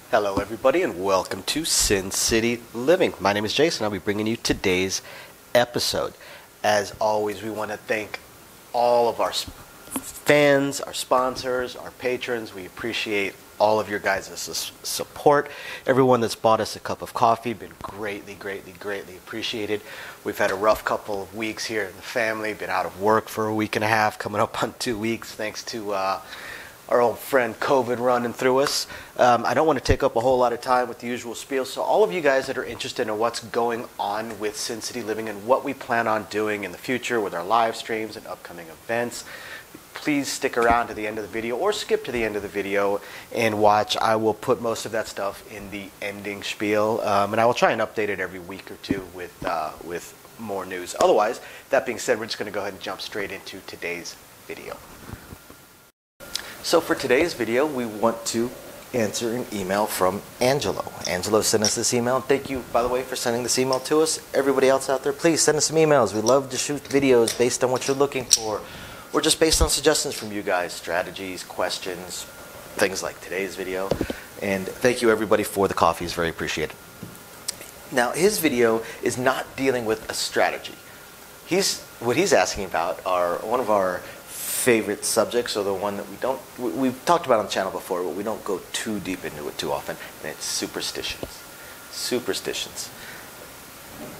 Hello everybody and welcome to Sin City Living. My name is Jason. I'll be bringing you today's episode. As always, we want to thank all of our fans, our sponsors, our patrons. We appreciate all of your guys' support. Everyone that's bought us a cup of coffee, been greatly appreciated. We've had a rough couple of weeks here in the family, been out of work for a week and a half, coming up on 2 weeks, thanks to our old friend COVID running through us. I don't want to take up a whole lot of time with the usual spiel, so all of you guys that are interested in what's going on with Sin City Living and what we plan on doing in the future with our live streams and upcoming events, please stick around to the end of the video or skip to the end of the video and watch. I will put most of that stuff in the ending spiel, and I will try and update it every week or two with more news. Otherwise, that being said, we're just going to go ahead and jump straight into today's video. So for today's video, we want to answer an email from Angelo. Angelo sent us this email. Thank you, by the way, for sending this email to us. Everybody else out there, please send us some emails. We love to shoot videos based on what you're looking for, or just based on suggestions from you guys, strategies, questions, things like today's video. And thank you, everybody, for the coffee. It's very appreciated. Now, his video is not dealing with a strategy. What he's asking about are one of our favorite subjects, or the one that we've talked about on the channel before, but we don't go too deep into it too often, and it's superstitions. Superstitions.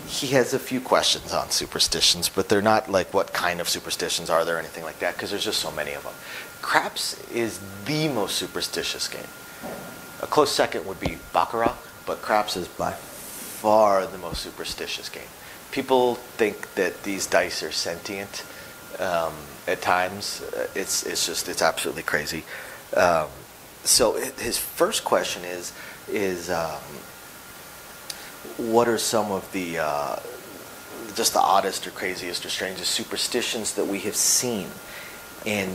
He has a few questions on superstitions, but they're not like what kind of superstitions are there or anything like that, because there's just so many of them. Craps is the most superstitious game. A close second would be Baccarat, but craps is by far the most superstitious game. People think that these dice are sentient. At times, it's absolutely crazy. So his first question is what are some of the just the oddest or craziest or strangest superstitions that we have seen? And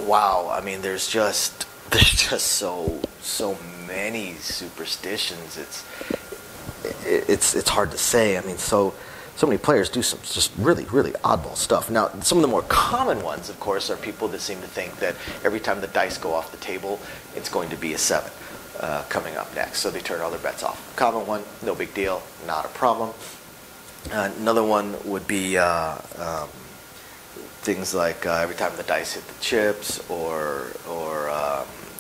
wow, I mean, there's just so many superstitions. It's hard to say. I mean, so many players do some just really oddball stuff. Now, some of the more common ones, of course, are people that seem to think that every time the dice go off the table, it's going to be a 7 coming up next. So they turn all their bets off. Common one, no big deal, not a problem. Another one would be things like every time the dice hit the chips, or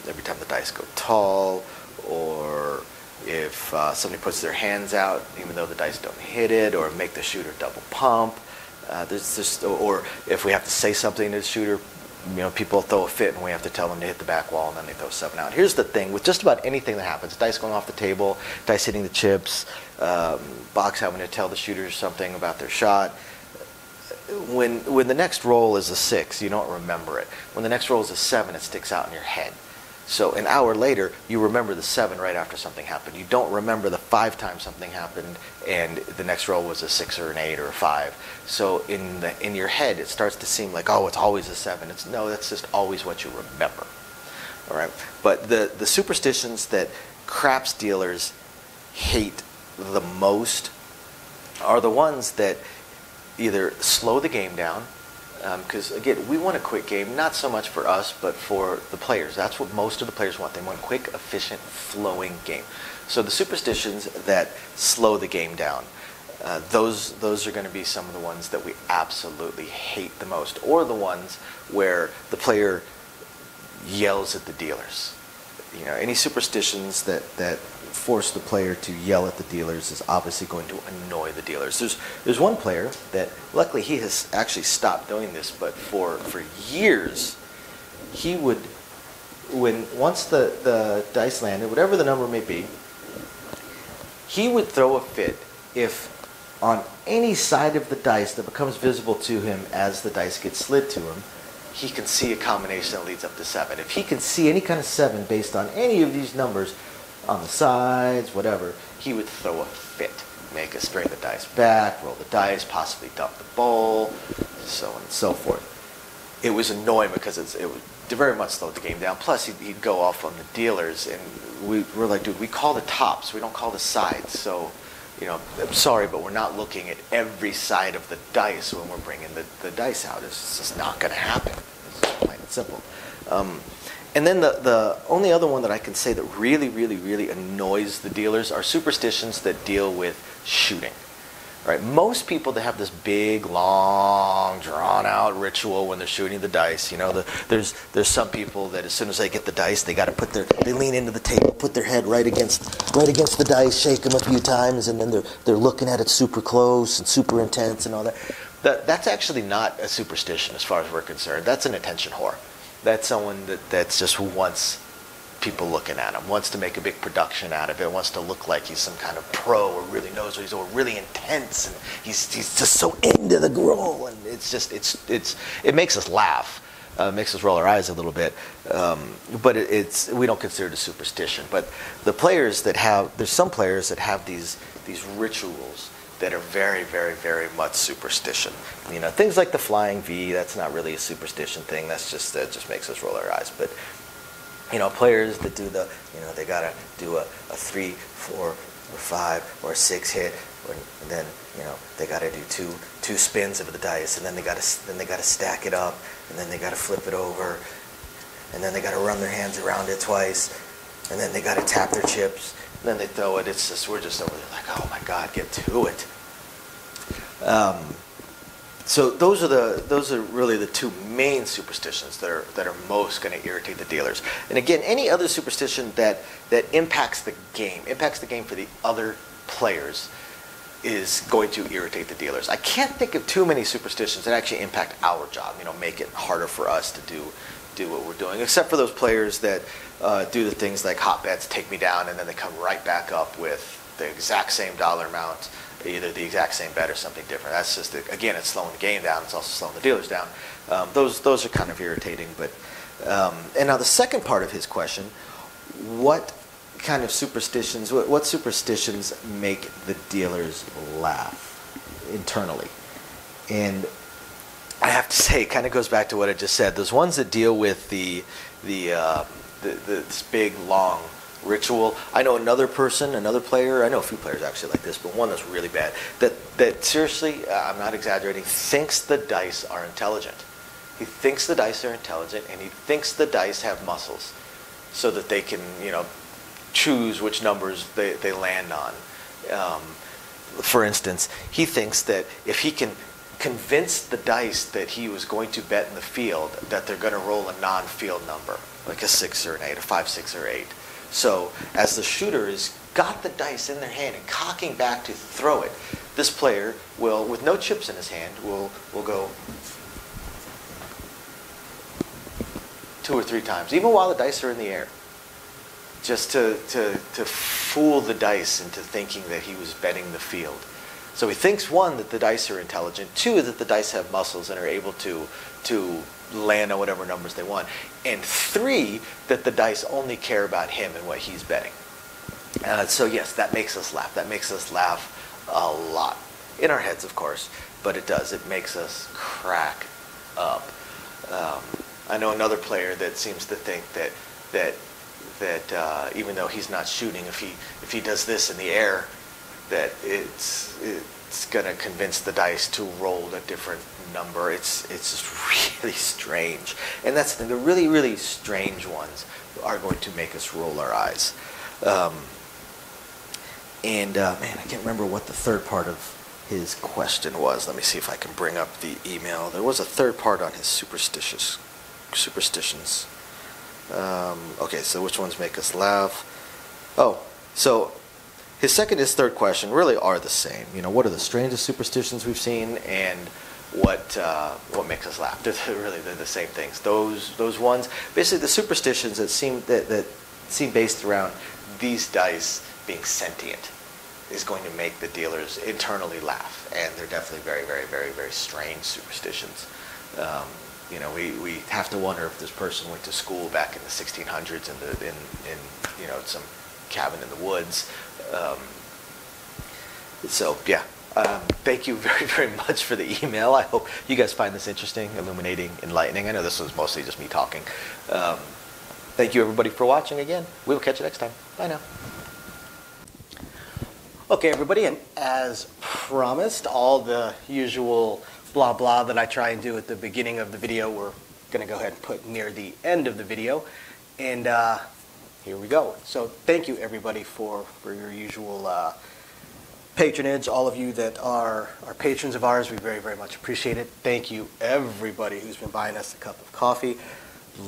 every time the dice go tall, or if somebody puts their hands out even though the dice don't hit it, or make the shooter double pump. Or if we have to say something to the shooter, people throw a fit and we have to tell them to hit the back wall, and then they throw 7 out. Here's the thing with just about anything that happens: dice going off the table, dice hitting the chips, box having to tell the shooter something about their shot. When the next roll is a 6, you don't remember it. When the next roll is a 7, it sticks out in your head. So an hour later, you remember the 7 right after something happened. You don't remember the 5 times something happened and the next roll was a 6 or an 8 or a 5. So in your head, it starts to seem like, oh, it's always a 7. No, that's just always what you remember. All right. But the superstitions that craps dealers hate the most are the ones that either slow the game down. Because, again, we want a quick game, not so much for us, but for the players. That's what most of the players want. They want a quick, efficient, flowing game. So the superstitions that slow the game down, those are going to be some of the ones that we absolutely hate the most, or the ones where the player yells at the dealers. Any superstitions that force the player to yell at the dealers is obviously going to annoy the dealers. There's one player that, luckily, he has actually stopped doing this, but for years, he would, once the dice landed, whatever the number may be, he would throw a fit if on any side of the dice that becomes visible to him as the dice gets slid to him, he can see a combination that leads up to 7. If he can see any kind of 7 based on any of these numbers on the sides, whatever, he would throw a fit. Make us string the dice back, roll the dice, possibly dump the bowl, so on and so forth. It was annoying because it would very much slow the game down. Plus, he'd go off on the dealers, and we're like, dude, we call the tops, we don't call the sides. So, I'm sorry, but we're not looking at every side of the dice when we're bringing the dice out. It's just not going to happen. It's just plain and simple. And then the only other one that I can say that really, really, really annoys the dealers are superstitions that deal with shooting. Right? Most people that have this big, long, drawn-out ritual when they're shooting the dice, there's some people that as soon as they get the dice, they got to they lean into the table, put their head right against the dice, shake them a few times, and then they're looking at it super close and super intense and all that. That's actually not a superstition as far as we're concerned. That's an attention whore. That's someone that's just wants people looking at him, wants to make a big production out of it, wants to look like he's some kind of pro or really knows what he's doing, really intense, and he's just so into the role, and it makes us laugh, makes us roll our eyes a little bit, but we don't consider it a superstition. But there's some players that have these rituals that are very, very, very much superstition. Things like the flying V, that's not really a superstition thing. That just makes us roll our eyes. But players that do they gotta do a 3, 4, or 5 or 6 hit, and then they gotta do two spins of the dice, and then they gotta stack it up, and then they gotta flip it over, and then they gotta run their hands around it twice, and then they gotta tap their chips, and then they throw it. We're just over there like, oh my God, get to it. So those are really the two main superstitions that are most going to irritate the dealers. And again, any other superstition that impacts the game for the other players is going to irritate the dealers. I can't think of too many superstitions that actually impact our job, make it harder for us to do what we're doing, except for those players that do the things like hot bets, take me down, and then they come right back up with the exact same dollar amount, either the exact same bet or something different. That's just, again, it's slowing the game down. It's also slowing the dealers down. Those are kind of irritating. But and now the second part of his question, what kind of superstitions, what superstitions make the dealers laugh internally? And I have to say, it kind of goes back to what I just said. Those ones that deal with this big, long ritual. I know another player, I know a few players actually like this, but one that's really bad, that seriously, I'm not exaggerating, thinks the dice are intelligent. He thinks the dice are intelligent, and he thinks the dice have muscles so that they can, choose which numbers they land on. For instance, he thinks that if he can convince the dice that he was going to bet in the field that they're going to roll a non-field number, like a 6 or an 8, a 5, 6, or 8. So as the shooter has got the dice in their hand and cocking back to throw it, this player will, with no chips in his hand, will go 2 or 3 times, even while the dice are in the air, just to fool the dice into thinking that he was betting the field. So he thinks, 1, that the dice are intelligent, 2, that the dice have muscles and are able to land on whatever numbers they want, and 3, that the dice only care about him and what he's betting. So yes, that makes us laugh. That makes us laugh a lot. In our heads, of course, but it does. It makes us crack up. I know another player that seems to think that even though he's not shooting, if he does this in the air, that it's going to convince the dice to roll a different number. It's just really strange. And that's the thing. The really, really strange ones are going to make us roll our eyes. Man, I can't remember what the third part of his question was. Let me see if I can bring up the email. There was a third part on his superstitions. Okay, so which ones make us laugh? Oh, so his second and his third question really are the same. What are the strangest superstitions we've seen, and what makes us laugh? They're the same things. Those ones, basically the superstitions that seem based around these dice being sentient, is going to make the dealers internally laugh, and they're definitely very, very, very, very strange superstitions. We have to wonder if this person went to school back in the 1600s in some cabin in the woods. Thank you very, very much for the email. I hope you guys find this interesting, illuminating, enlightening. I know this was mostly just me talking. Thank you, everybody, for watching again. We will catch you next time. Bye now. Okay, everybody, and as promised, all the usual blah blah that I try and do at the beginning of the video, we're going to go ahead and put near the end of the video. And here we go. So thank you, everybody, for your usual patronage. All of you that are patrons of ours, we very, very much appreciate it. Thank you, everybody who's been buying us a cup of coffee.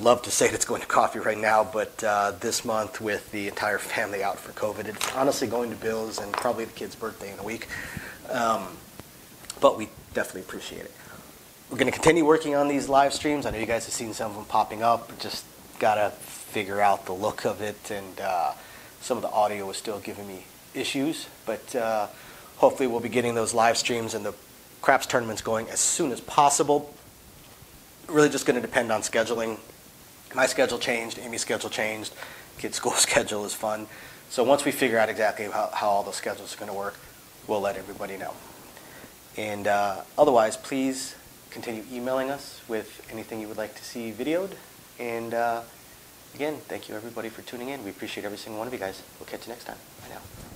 Love to say that it's going to coffee right now, but this month with the entire family out for COVID, it's honestly going to Bill's and probably the kid's birthday in a week. But we definitely appreciate it. We're going to continue working on these live streams. I know you guys have seen some of them popping up. Just got to figure out the look of it, and some of the audio is still giving me issues. But hopefully we'll be getting those live streams and the craps tournaments going as soon as possible. Really just going to depend on scheduling. My schedule changed, Amy's schedule changed, kids' school schedule is fun. So once we figure out exactly how all those schedules are going to work, we'll let everybody know. And otherwise, please continue emailing us with anything you would like to see videoed. And again, thank you everybody for tuning in. We appreciate every single one of you guys. We'll catch you next time. Bye now.